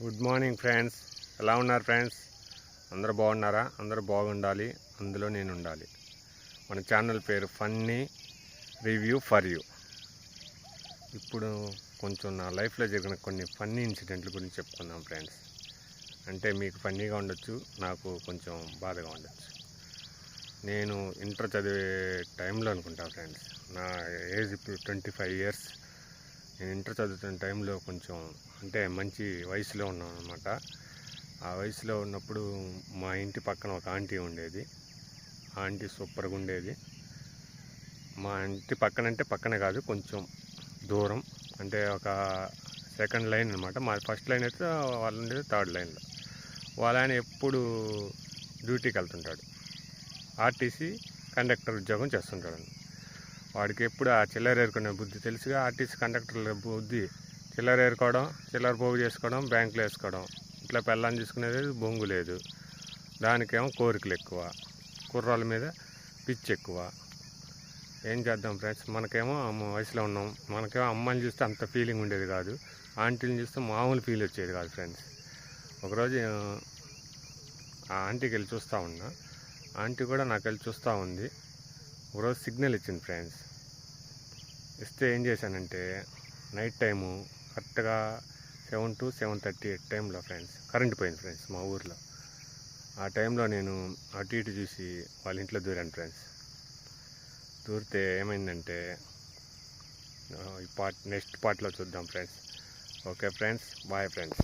Good morning friends, ఎలా ఉన్నారు friends? అందరూ బాగున్నారా? అందరూ బాగుండాలి, అందులో నేను ఉండాలి. మన ఛానల్ పేరు ఫన్నీ రివ్యూ ఫర్ యూ. ఇప్పుడు కొంచెం నా లైఫ్లో జరిగిన కొన్ని ఫన్నీ ఇన్సిడెంట్ల గురించి చెప్పుకుందాం ఫ్రెండ్స్. అంటే మీకు ఫన్నీగా ఉండొచ్చు, నాకు కొంచెం బాధగా ఉండొచ్చు. నేను ఇంటర్ చదివే టైంలో అనుకుంటా ఫ్రెండ్స్, నా ఏజ్ ఇప్పుడు 25 ఇయర్స్. నేను ఇంటర్ చదువుతున్న టైంలో కొంచెం అంటే మంచి వయసులో ఉన్నాను అనమాట. ఆ వయసులో ఉన్నప్పుడు మా ఇంటి పక్కన ఒక ఆంటీ ఉండేది. ఆ ఆంటీ సూపర్గా ఉండేది. మా ఇంటి పక్కన అంటే పక్కనే కాదు, కొంచెం దూరం, అంటే ఒక సెకండ్ లైన్ అనమాట. మా ఫస్ట్ లైన్ అయితే వాళ్ళు ఉండేది థర్డ్ లైన్లో. వాళ్ళ ఆయన ఎప్పుడు డ్యూటీకి వెళ్తుంటాడు, ఆర్టీసీ కండక్టర్ ఉద్యోగం చేస్తుంటాడు. వాడికి ఎప్పుడు ఆ చిల్లర ఏరుకునే బుద్ధి తెలుసుగా. ఆర్టీసీ కండక్టర్ల బుద్ధి చిల్లర ఏరుకోవడం, చిల్లర పోగు చేసుకోవడం, బ్యాంకులో వేసుకోవడం. ఇట్లా పెళ్ళాన్ని తీసుకునేది బొంగు లేదు. దానికేమో కోరికలు ఎక్కువ, కుర్రాళ్ళ మీద పిచ్చి ఎక్కువ. ఏం చేద్దాం ఫ్రెండ్స్, మనకేమో వయసులో ఉన్నాం, మనకేమో అమ్మాయిని చూస్తే అంత ఫీలింగ్ ఉండేది కాదు, ఆంటీని చూస్తే మామూలు ఫీల్ వచ్చేది కాదు ఫ్రెండ్స్. ఒకరోజు ఆ ఆంటీకి వెళ్ళి చూస్తూ ఉన్నా, ఆంటీ కూడా నాకు వెళ్ళి చూస్తూ ఉంది. ఒకరోజు సిగ్నల్ ఇచ్చింది ఫ్రెండ్స్. ఇస్తే ఏం చేశానంటే, నైట్ టైము కరెక్ట్గా 7 to 7:30 టైంలో ఫ్రెండ్స్ కరెంట్ పోయింది ఫ్రెండ్స్ మా ఊర్లో. ఆ టైంలో నేను అటు ఇటు చూసి వాళ్ళ ఇంట్లో దూరాను ఫ్రెండ్స్. దూరితే ఏమైందంటే, ఈ నెక్స్ట్ పార్ట్లో చూద్దాం friends. Okay friends, bye friends.